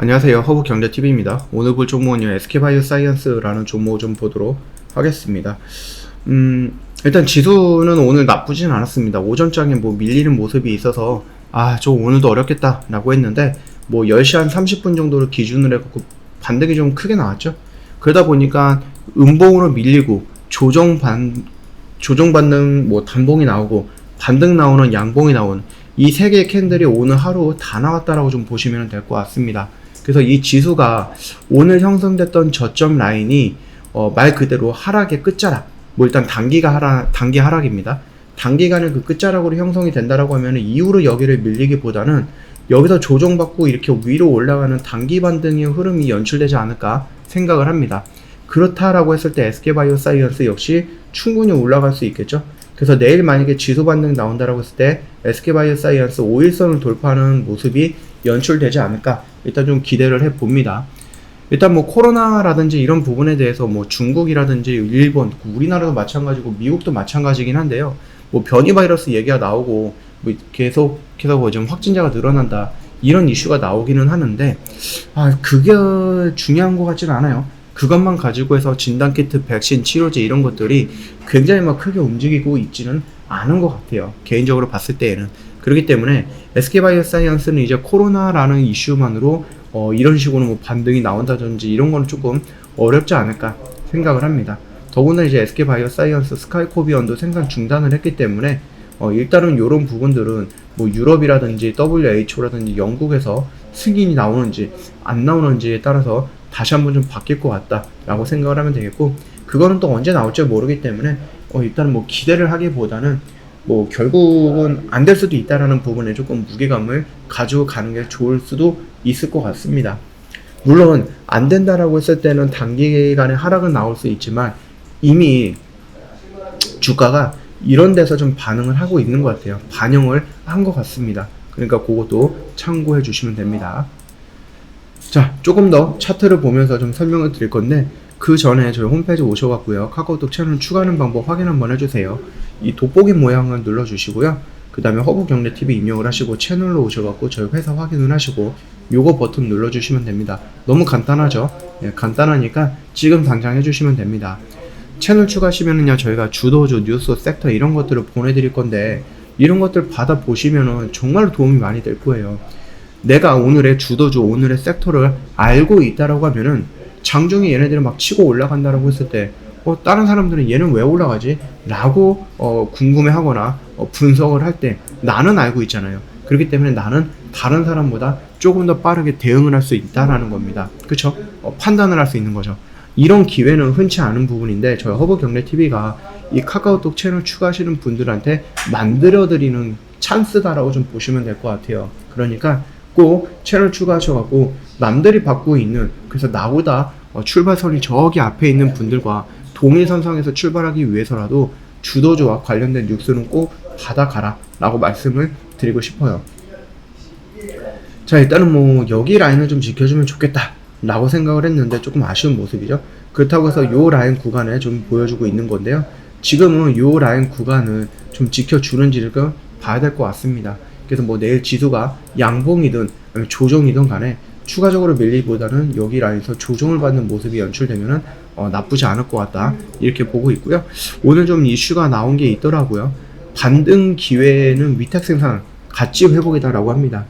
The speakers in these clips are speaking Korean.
안녕하세요. 허브경제TV입니다. 오늘 볼 종목은요, SK바이오사이언스라는 종목을 좀 보도록 하겠습니다. 일단 지수는 오늘 나쁘진 않았습니다. 오전장에 뭐 밀리는 모습이 있어서, 저 오늘도 어렵겠다 라고 했는데, 뭐 10시 한 30분 정도를 기준으로 해갖고 반등이 좀 크게 나왔죠. 그러다 보니까 음봉으로 밀리고, 조정받는 뭐 단봉이 나오고, 반등 나오는 양봉이 나오는, 이 세 개의 캔들이 오늘 하루 다 나왔다라고 좀 보시면 될 것 같습니다. 그래서 이 지수가 오늘 형성됐던 저점 라인이 말 그대로 하락의 끝자락, 뭐 일단 단기 하락입니다. 단기간에 그 끝자락으로 형성이 된다라고 하면 이후로 여기를 밀리기보다는 여기서 조정받고 이렇게 위로 올라가는 단기 반등의 흐름이 연출되지 않을까 생각을 합니다. 그렇다라고 했을 때 SK바이오사이언스 역시 충분히 올라갈 수 있겠죠. 그래서 내일 만약에 지수 반등 나온다라고 했을 때 SK바이오사이언스 5일선을 돌파하는 모습이 연출되지 않을까 일단 좀 기대를 해봅니다. 일단 뭐 코로나라든지 이런 부분에 대해서 뭐 중국이라든지 일본, 우리나라도 마찬가지고 미국도 마찬가지긴 한데요. 뭐 변이 바이러스 얘기가 나오고 뭐 계속해서 뭐 좀 확진자가 늘어난다 이런 이슈가 나오기는 하는데 그게 중요한 것 같지는 않아요. 그것만 가지고 해서 진단키트, 백신, 치료제 이런 것들이 굉장히 막 크게 움직이고 있지는 않은 것 같아요. 개인적으로 봤을 때에는. 그렇기 때문에 SK바이오사이언스는 이제 코로나라는 이슈만으로 이런 식으로 뭐 반등이 나온다든지 이런 거는 조금 어렵지 않을까 생각을 합니다. 더구나 이제 SK바이오사이언스 스카이코비언도 생산 중단을 했기 때문에 일단은 이런 부분들은 뭐 유럽이라든지 WHO라든지 영국에서 승인이 나오는지 안 나오는지에 따라서 다시 한번 좀 바뀔 것 같다 라고 생각을 하면 되겠고, 그거는 또 언제 나올지 모르기 때문에 일단 뭐 기대를 하기보다는 뭐 결국은 안 될 수도 있다라는 부분에 조금 무게감을 가지고 가는 게 좋을 수도 있을 것 같습니다. 물론 안 된다라고 했을 때는 단기간에 하락은 나올 수 있지만 이미 주가가 이런 데서 좀 반응을 하고 있는 것 같아요. 반영을 한 것 같습니다. 그러니까 그것도 참고해 주시면 됩니다. 자, 조금 더 차트를 보면서 좀 설명을 드릴 건데, 그 전에 저희 홈페이지 오셔갖고요, 카카오톡 채널 추가하는 방법 확인 한번 해주세요. 이 돋보기 모양을 눌러주시고요, 그 다음에 허브경제TV 입력을 하시고 채널로 오셔갖고 저희 회사 확인을 하시고 요거 버튼 눌러주시면 됩니다. 너무 간단하죠? 간단하니까 지금 당장 해주시면 됩니다. 채널 추가하시면은요, 저희가 주도주, 뉴스, 섹터 이런 것들을 보내드릴 건데, 이런 것들 받아보시면은 정말 도움이 많이 될 거예요. 내가 오늘의 주도주, 오늘의 섹터를 알고 있다라고 하면은 장중에 얘네들이 막 치고 올라간다라고 했을 때 다른 사람들은 얘는 왜 올라가지? 라고 궁금해 하거나 분석을 할 때 나는 알고 있잖아요. 그렇기 때문에 나는 다른 사람보다 조금 더 빠르게 대응을 할 수 있다라는 겁니다. 그쵸? 판단을 할 수 있는 거죠. 이런 기회는 흔치 않은 부분인데 저희 허브경제TV가 이 카카오톡 채널 추가하시는 분들한테 만들어드리는 찬스다라고 좀 보시면 될 것 같아요. 그러니까 꼭 채널 추가하셔갖고 남들이 받고 있는, 그래서 나보다 출발선이 저기 앞에 있는 분들과 동일선상에서 출발하기 위해서라도 주도주와 관련된 뉴스는 꼭 받아가라 라고 말씀을 드리고 싶어요. 자, 일단은 뭐 여기 라인을 좀 지켜주면 좋겠다 라고 생각을 했는데 조금 아쉬운 모습이죠. 그렇다고 해서 요 라인 구간에 좀 보여주고 있는 건데요, 지금은 요 라인 구간을 좀 지켜주는지를 봐야 될 것 같습니다. 그래서 뭐 내일 지수가 양봉이든 조정이든 간에 추가적으로 밀리기보다는 여기 라인에서 조정을 받는 모습이 연출되면은 나쁘지 않을 것 같다 이렇게 보고 있고요. 오늘 좀 이슈가 나온 게 있더라고요. 반등 기회는 위탁 생산 가치 회복이다 라고 합니다.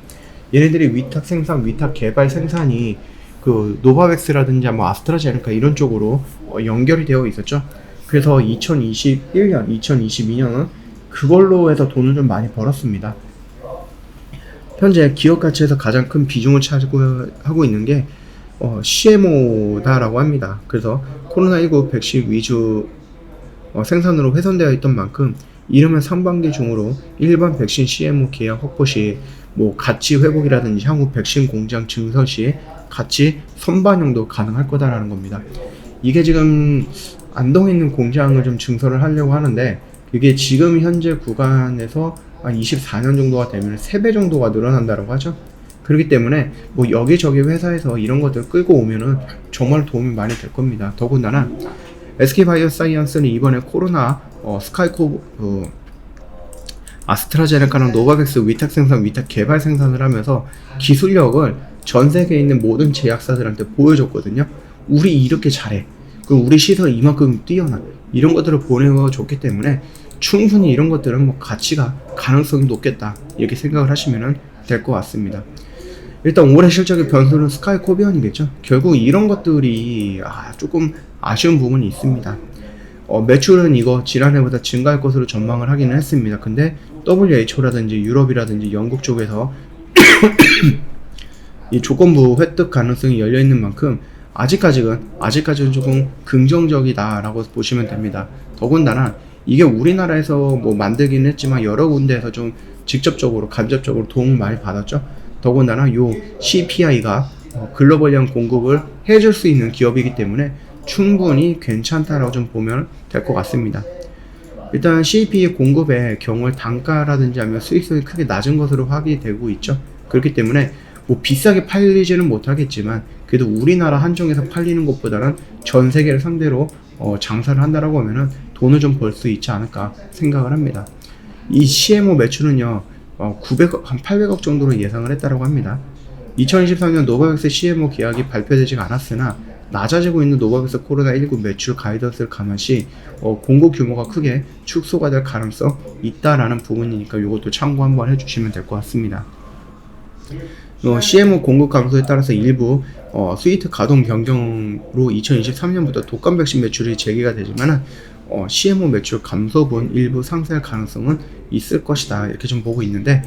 얘네들이 위탁 생산, 위탁 개발 생산이 그 노바백스라든지 뭐 아스트라제네카 이런 쪽으로 연결이 되어 있었죠. 그래서 2021년, 2022년은 그걸로 해서 돈을 좀 많이 벌었습니다. 현재 기업 가치에서 가장 큰 비중을 차지하고 있는 게 CMO다라고 합니다. 그래서 코로나19 백신 위주 생산으로 훼손되어 있던 만큼 이르면 상반기 중으로 일반 백신 CMO 계약 확보 시 뭐 가치 회복이라든지 향후 백신 공장 증설 시 가치 선반영도 가능할 거다라는 겁니다. 이게 지금 안동에 있는 공장을 좀 증설을 하려고 하는데, 그게 지금 현재 구간에서 한 24년 정도가 되면 3배 정도가 늘어난다고 하죠. 그렇기 때문에 뭐 여기저기 회사에서 이런 것들 끌고 오면은 정말 도움이 많이 될 겁니다. 더군다나 SK바이오사이언스는 이번에 코로나 아스트라제네카랑 노바백스 위탁 생산, 위탁 개발 생산을 하면서 기술력을 전 세계에 있는 모든 제약사들한테 보여줬거든요. 우리 이렇게 잘해. 그리고 우리 시설 이만큼 뛰어나. 이런 것들을 보내줬기 때문에 충분히 이런 것들은 뭐 가치가 가능성이 높겠다. 이렇게 생각을 하시면 될 것 같습니다. 일단 올해 실적의 변수는 스카이 코비언이겠죠. 결국 이런 것들이 조금 아쉬운 부분이 있습니다. 매출은 이거 지난해보다 증가할 것으로 전망을 하기는 했습니다. 근데 WHO라든지 유럽이라든지 영국 쪽에서 이 조건부 획득 가능성이 열려있는 만큼 아직까지는 조금 긍정적이다 라고 보시면 됩니다. 더군다나 이게 우리나라에서 뭐 만들기는 했지만 여러 군데에서 좀 직접적으로 간접적으로 도움을 많이 받았죠. 더군다나 요 CPI가 글로벌형 공급을 해줄 수 있는 기업이기 때문에 충분히 괜찮다라고 좀 보면 될 것 같습니다. 일단 CPI 공급의 경우 단가라든지 하면 수익성이 크게 낮은 것으로 확인되고 있죠. 그렇기 때문에 뭐 비싸게 팔리지는 못하겠지만 그래도 우리나라 한정에서 팔리는 것보다는 전 세계를 상대로 장사를 한다라고 하면은 돈을 좀 벌 수 있지 않을까 생각을 합니다. 이 CMO 매출은요 900억, 한 800억 정도로 예상을 했다라고 합니다. 2023년 노바백스 CMO 계약이 발표되지 않았으나 낮아지고 있는 노바백스 코로나19 매출 가이던스를 감안시 공급 규모가 크게 축소가 될 가능성 있다라는 부분이니까 이것도 참고 한번 해주시면 될 것 같습니다. CMO 공급 감소에 따라서 일부 스위트 가동 변경으로 2023년부터 독감 백신 매출이 재개가 되지만 CMO 매출 감소분 일부 상쇄할 가능성은 있을 것이다 이렇게 좀 보고 있는데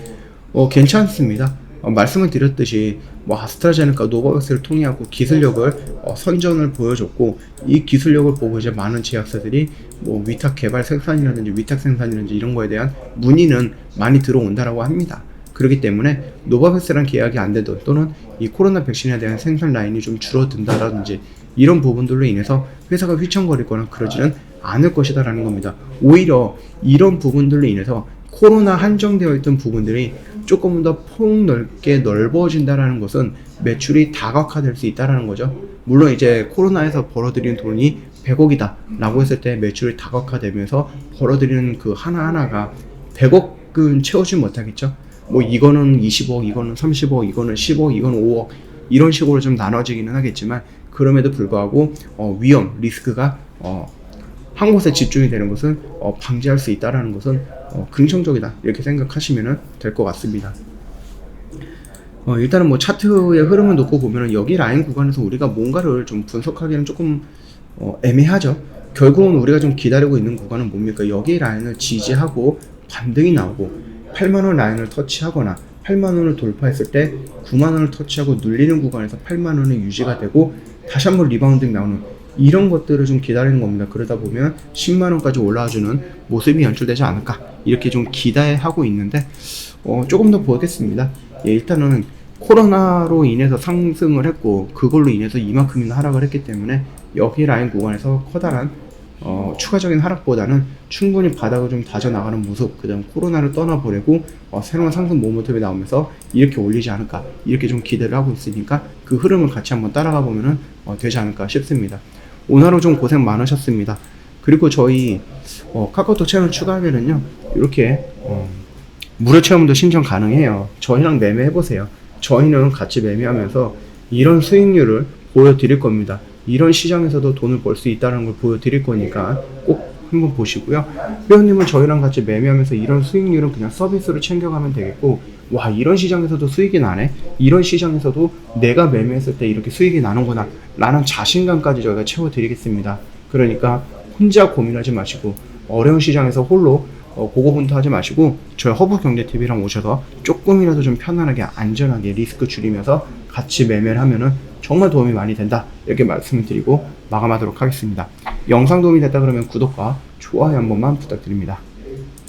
괜찮습니다. 말씀을 드렸듯이 뭐 아스트라제네카 노바백스를 통해하고 기술력을 선전을 보여줬고 이 기술력을 보고 이제 많은 제약사들이 뭐 위탁 개발 생산이라든지 위탁 생산이라든지 이런 거에 대한 문의는 많이 들어온다라고 합니다. 그렇기 때문에 노바백스랑 계약이 안 되던 또는 이 코로나 백신에 대한 생산 라인이 좀 줄어든다라든지 이런 부분들로 인해서 회사가 휘청거리거나 그러지는 않을 것이다 라는 겁니다. 오히려 이런 부분들로 인해서 코로나 한정되어 있던 부분들이 조금 더 폭넓게 넓어진다라는 것은 매출이 다각화될 수 있다라는 거죠. 물론 이제 코로나에서 벌어들인 돈이 100억이다 라고 했을 때 매출이 다각화되면서 벌어들이는 그 하나하나가 100억은 채우지 못하겠죠. 뭐 이거는 20억, 이거는 30억, 이거는 10억, 이거는 5억 이런 식으로 좀 나눠지기는 하겠지만 그럼에도 불구하고 위험, 리스크가 한 곳에 집중이 되는 것을 방지할 수 있다라는 것은 긍정적이다 이렇게 생각하시면 될 것 같습니다. 일단은 뭐 차트의 흐름을 놓고 보면은 여기 라인 구간에서 우리가 뭔가를 좀 분석하기는 조금 애매하죠. 결국은 우리가 좀 기다리고 있는 구간은 뭡니까? 여기 라인을 지지하고 반등이 나오고 8만원 라인을 터치하거나 8만원을 돌파했을 때 9만원을 터치하고 눌리는 구간에서 8만원이 유지가 되고 다시 한번 리바운딩 나오는 이런 것들을 좀 기다리는 겁니다. 그러다 보면 10만원까지 올라와주는 모습이 연출되지 않을까 이렇게 좀 기대하고 있는데 조금 더 보겠습니다. 일단은 코로나로 인해서 상승을 했고 그걸로 인해서 이만큼이나 하락을 했기 때문에 여기 라인 구간에서 커다란 추가적인 하락보다는 충분히 바닥을 좀 다져나가는 모습, 그 다음 코로나를 떠나보내고 새로운 상승 모멘텀이 나오면서 이렇게 올리지 않을까 이렇게 좀 기대를 하고 있으니까 그 흐름을 같이 한번 따라가 보면은 되지 않을까 싶습니다. 오늘 하루 좀 고생 많으셨습니다. 그리고 저희 카카오톡 채널 추가하면은요 이렇게 무료 체험도 신청 가능해요. 저희랑 매매해보세요. 저희는 같이 매매하면서 이런 수익률을 보여드릴 겁니다. 이런 시장에서도 돈을 벌 수 있다는 걸 보여드릴 거니까 꼭 한번 보시고요. 회원님은 저희랑 같이 매매하면서 이런 수익률은 그냥 서비스로 챙겨가면 되겠고, 와 이런 시장에서도 수익이 나네, 이런 시장에서도 내가 매매했을 때 이렇게 수익이 나는구나 라는 자신감까지 저희가 채워드리겠습니다. 그러니까 혼자 고민하지 마시고 어려운 시장에서 홀로 고군분투하지 마시고 저희 허브경제TV랑 오셔서 조금이라도 좀 편안하게 안전하게 리스크 줄이면서 같이 매매를 하면은 정말 도움이 많이 된다 이렇게 말씀을 드리고 마감하도록 하겠습니다. 영상 도움이 됐다 그러면 구독과 좋아요 한 번만 부탁드립니다.